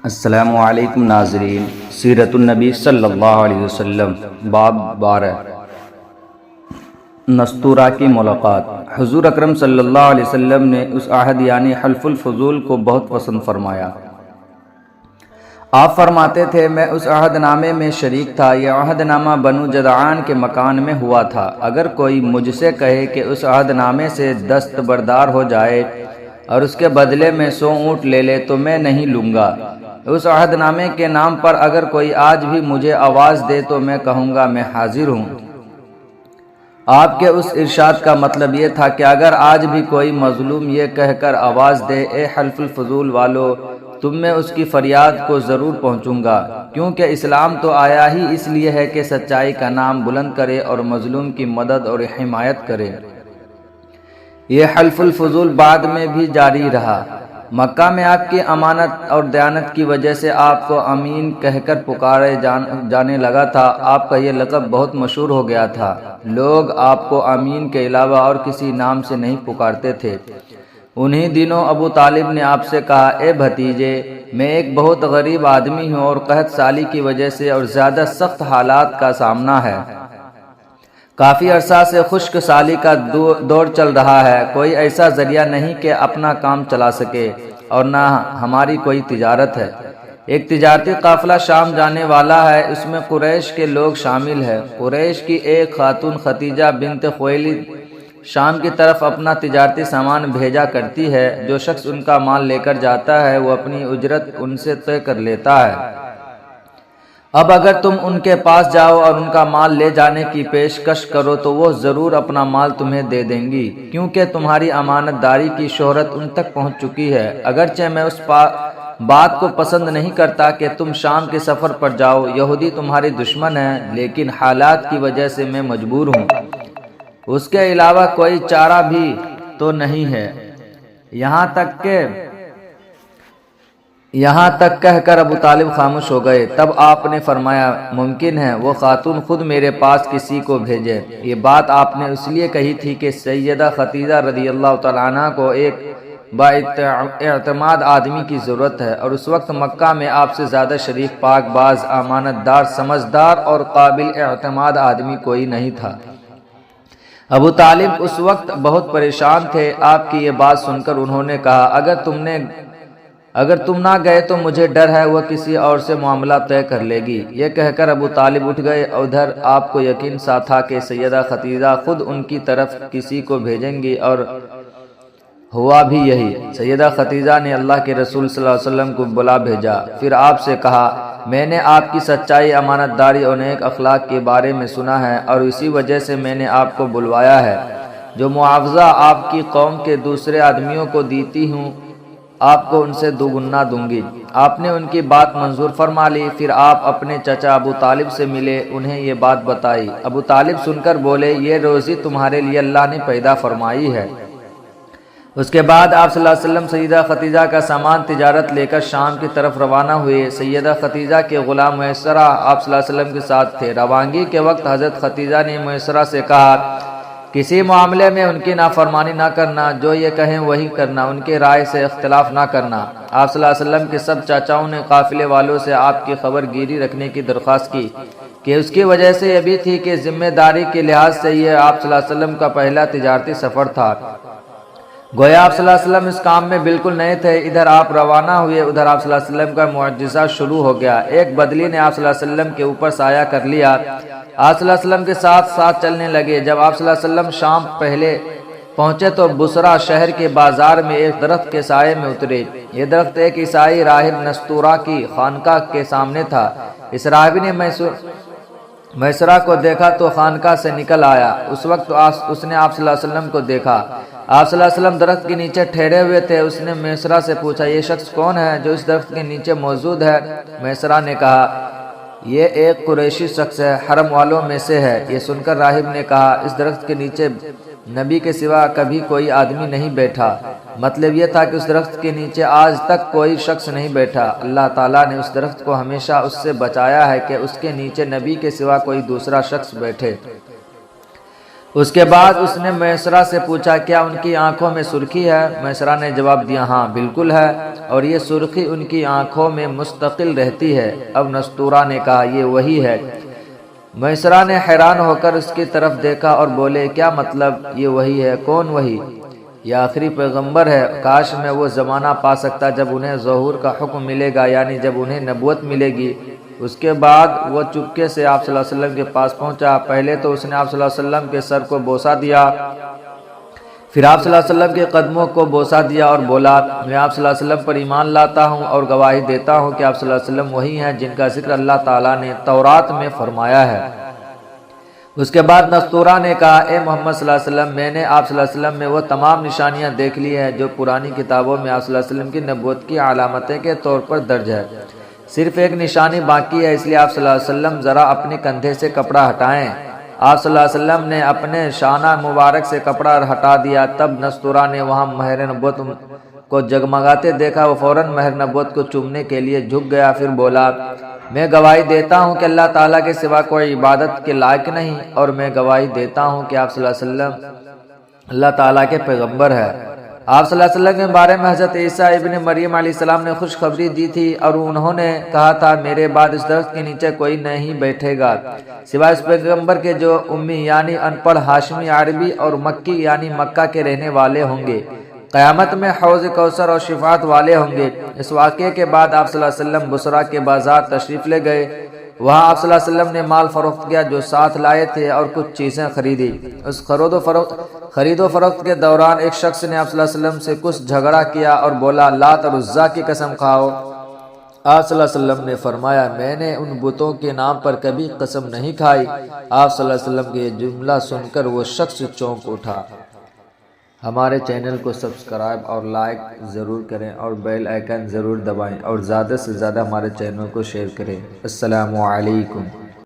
السلام علیکم ناظرین، سیرت النبی صلی اللہ علیہ وسلم باب 12 نستورہ کی ملاقات۔ حضور اکرم صلی اللہ علیہ وسلم نے اس عہد یعنی حلف الفضول کو بہت پسند فرمایا۔ آپ فرماتے تھے میں اس عہد نامے میں شریک تھا، یہ عہد نامہ بنو جدعان کے مکان میں ہوا تھا۔ اگر کوئی مجھ سے کہے کہ اس عہد نامے سے دستبردار ہو جائے اور اس کے بدلے میں 100 اونٹ لے لے تو میں نہیں لوں گا۔ اس عہد نامے کے نام پر اگر کوئی آج بھی مجھے آواز دے تو میں کہوں گا میں حاضر ہوں۔ آپ کے اس ارشاد کا مطلب یہ تھا کہ اگر آج بھی کوئی مظلوم یہ کہہ کر آواز دے اے حلف الفضول والو، تم میں اس کی فریاد کو ضرور پہنچوں گا، کیونکہ اسلام تو آیا ہی اس لیے ہے کہ سچائی کا نام بلند کرے اور مظلوم کی مدد اور حمایت کرے۔ یہ حلف الفضول بعد میں بھی جاری رہا۔ مکہ میں آپ کی امانت اور دیانت کی وجہ سے آپ کو امین کہہ کر پکارے جانے لگا تھا۔ آپ کا یہ لقب بہت مشہور ہو گیا تھا۔ لوگ آپ کو امین کے علاوہ اور کسی نام سے نہیں پکارتے تھے۔ انہی دنوں ابو طالب نے آپ سے کہا اے بھتیجے، میں ایک بہت غریب آدمی ہوں اور قحط سالی کی وجہ سے اور زیادہ سخت حالات کا سامنا ہے۔ کافی عرصہ سے خشک سالی کا دور چل رہا ہے، کوئی ایسا ذریعہ نہیں کہ اپنا کام چلا سکے اور نہ ہماری کوئی تجارت ہے۔ ایک تجارتی قافلہ شام جانے والا ہے، اس میں قریش کے لوگ شامل ہیں۔ قریش کی ایک خاتون ختیجہ بنت خویلد شام کی طرف اپنا تجارتی سامان بھیجا کرتی ہے۔ جو شخص ان کا مال لے کر جاتا ہے وہ اپنی اجرت ان سے طے کر لیتا ہے۔ اب اگر تم ان کے پاس جاؤ اور ان کا مال لے جانے کی پیشکش کرو تو وہ ضرور اپنا مال تمہیں دے دیں گی، کیونکہ تمہاری امانت داری کی شہرت ان تک پہنچ چکی ہے۔ اگرچہ میں اس بات کو پسند نہیں کرتا کہ تم شام کے سفر پر جاؤ، یہودی تمہارے دشمن ہیں، لیکن حالات کی وجہ سے میں مجبور ہوں۔ اس کے علاوہ کوئی چارہ بھی تو نہیں ہے۔ یہاں تک کہہ کر ابو طالب خاموش ہو گئے۔ تب آپ نے فرمایا ممکن ہے وہ خاتون خود میرے پاس کسی کو بھیجے۔ یہ بات آپ نے اس لیے کہی تھی کہ سیدہ خدیجہ رضی اللہ تعالیٰ عنہ کو ایک بااعتماد آدمی کی ضرورت ہے، اور اس وقت مکہ میں آپ سے زیادہ شریف، پاک باز، امانت دار، سمجھدار اور قابل اعتماد آدمی کوئی نہیں تھا۔ ابو طالب اس وقت بہت پریشان تھے۔ آپ کی یہ بات سن کر انہوں نے کہا اگر تم نہ گئے تو مجھے ڈر ہے وہ کسی اور سے معاملہ طے کر لے گی۔ یہ کہہ کر ابو طالب اٹھ گئے۔ ادھر آپ کو یقین سا تھا کہ سیدہ خدیجہ خود ان کی طرف کسی کو بھیجیں گی، اور ہوا بھی یہی۔ سیدہ خدیجہ نے اللہ کے رسول صلی اللہ علیہ وسلم کو بلا بھیجا، پھر آپ سے کہا میں نے آپ کی سچائی، امانت داری اور نیک اخلاق کے بارے میں سنا ہے، اور اسی وجہ سے میں نے آپ کو بلوایا ہے۔ جو معاوضہ آپ کی قوم کے دوسرے آدمیوں کو دیتی ہوں، آپ کو ان سے دوگنا دوں گی۔ آپ نے ان کی بات منظور فرما لی۔ پھر آپ اپنے چچا ابو طالب سے ملے، انہیں یہ بات بتائی۔ ابو طالب سن کر بولے یہ روزی تمہارے لیے اللہ نے پیدا فرمائی ہے۔ اس کے بعد آپ صلی اللہ علیہ وسلم سیدہ خدیجہ کا سامان تجارت لے کر شام کی طرف روانہ ہوئے۔ سیدہ خدیجہ کے غلام میسرہ آپ صلی اللہ علیہ وسلم کے ساتھ تھے۔ روانگی کے وقت حضرت خدیجہ نے میسرہ سے کہا کسی معاملے میں ان کی نافرمانی نہ کرنا، جو یہ کہیں وہی کرنا، ان کی رائے سے اختلاف نہ کرنا۔ آپ صلی اللہ علیہ وسلم کے سب چاچاؤں نے قافلے والوں سے آپ کی خبر گیری رکھنے کی درخواست کی، کہ اس کی وجہ سے یہ بھی تھی کہ ذمہ داری کے لحاظ سے یہ آپ صلی اللہ علیہ وسلم کا پہلا تجارتی سفر تھا۔ گویا آپ صلی اللہ علیہ وسلم اس کام میں بالکل نئے تھے۔ ادھر آپ روانہ ہوئے، ادھر آپ صلی اللہ علیہ وسلم کا معجزہ شروع ہو گیا۔ ایک بدلی نے آپ صلی اللہ علیہ وسلم کے اوپر سایہ کر لیا۔ آپ صلی اللہ علیہ وسلم کے ساتھ ساتھ چلنے لگے۔ جب آپ صلی اللہ علیہ وسلم شام پہلے پہنچے تو بصرہ شہر کے بازار میں ایک درخت کے سائے میں اترے۔ یہ درخت ایک عیسائی راہب نستورہ کی خانقاہ کے سامنے تھا۔ اس راہب نے میسرہ کو دیکھا تو خانقاہ سے نکل آیا۔ اس وقت اس نے آپ صلی اللہ علیہ وسلم کو دیکھا۔ آپ صلی اللہ علیہ وسلم درخت کے نیچے ٹھہرے ہوئے تھے۔ اس نے میسرہ سے پوچھا یہ شخص کون ہے جو اس درخت کے نیچے موجود ہے؟ میسرہ نے کہا یہ ایک قریشی شخص ہے، حرم والوں میں سے ہے۔ یہ سن کر راہب نے کہا اس درخت کے نیچے نبی کے سوا کبھی کوئی آدمی نہیں بیٹھا۔ مطلب یہ تھا کہ اس درخت کے نیچے آج تک کوئی شخص نہیں بیٹھا۔ اللہ تعالیٰ نے اس درخت کو ہمیشہ اس سے بچایا ہے کہ اس کے نیچے نبی کے سوا کوئی دوسرا شخص بیٹھے۔ اس کے بعد اس نے میسرہ سے پوچھا کیا ان کی آنکھوں میں سرخی ہے؟ میسرہ نے جواب دیا ہاں بالکل ہے، اور یہ سرخی ان کی آنکھوں میں مستقل رہتی ہے۔ اب نستورہ نے کہا یہ وہی ہے۔ میسرہ نے حیران ہو کر اس کی طرف دیکھا اور بولے کیا مطلب یہ وہی ہے؟ کون وہی؟ یہ آخری پیغمبر ہے، کاش میں وہ زمانہ پا سکتا جب انہیں ظہور کا حکم ملے گا، یعنی جب انہیں نبوت ملے گی۔ اس کے بعد وہ چپکے سے آپ صلی اللہ علیہ وسلم کے پاس پہنچا۔ پہلے تو اس نے آپ صلی اللہ علیہ وسلم کے سر کو بوسہ دیا، پھر آپ صلی اللہ علیہ وسلم کے قدموں کو بوسہ دیا اور بولا میں آپ صلی اللہ علیہ وسلم پر ایمان لاتا ہوں اور گواہی دیتا ہوں کہ آپ صلی اللہ علیہ وسلم وہی ہیں جن کا ذکر اللہ تعالیٰ نے تورات میں فرمایا ہے۔ اس کے بعد نستورہ نے کہا اے محمد صلی اللہ علیہ وسلم، میں نے آپ صلی اللہ علیہ وسلم میں وہ تمام نشانیاں دیکھ لی ہیں جو پرانی کتابوں میں آپ صلی اللہ علیہ وسلم کی نبوت کی علامتیں کے طور پر درج ہے۔ صرف ایک نشانی باقی ہے، اس لیے آپ صلی اللہ علیہ وسلم ذرا اپنے کندھے سے کپڑا ہٹائیں۔ آپ صلی اللہ علیہ وسلم نے اپنے شانہ مبارک سے کپڑا ہٹا دیا۔ تب نستورہ نے وہاں مہر نبوت کو جگمگاتے دیکھا، وہ فوراً مہر نبوت کو چومنے کے لیے جھک گیا، پھر بولا میں گواہی دیتا ہوں کہ اللہ تعالیٰ کے سوا کوئی عبادت کے لائق نہیں، اور میں گواہی دیتا ہوں کہ آپ صلی اللہ علیہ وسلم اللہ تعالیٰ کے پیغمبر ہے۔ آپ صلی اللہ علیہ وسلم کے بارے میں حضرت عیسیٰ ابن مریم علیہ السلام نے خوشخبری دی تھی، اور انہوں نے کہا تھا میرے بعد اس درخت کے نیچے کوئی نہیں بیٹھے گا سوائے اس پیغمبر کے جو امی یعنی ان پڑھ ہاشمی عربی اور مکی یعنی مکہ کے رہنے والے ہوں گے، قیامت میں حوض کوثر اور شفاعت والے ہوں گے۔ اس واقعے کے بعد آپ صلی اللہ علیہ وسلم بصرہ کے بازار تشریف لے گئے۔ وہاں آپ صلی اللہ علیہ وسلم نے مال فروخت کیا جو ساتھ لائے تھے اور کچھ چیزیں خریدی۔ اس خرید و فروخت کے دوران ایک شخص نے آپ صلی اللہ علیہ وسلم سے کچھ جھگڑا کیا اور بولا لات اور عزا کی قسم کھاؤ۔ آپ صلی اللہ علیہ وسلم نے فرمایا میں نے ان بتوں کے نام پر کبھی قسم نہیں کھائی۔ آپ صلی اللہ علیہ وسلم کے یہ جملہ سن کر وہ شخص چونک اٹھا۔ ہمارے چینل کو سبسکرائب اور لائک ضرور کریں اور بیل آئیکن ضرور دبائیں، اور زیادہ سے زیادہ ہمارے چینل کو شیئر کریں۔ السلام علیکم۔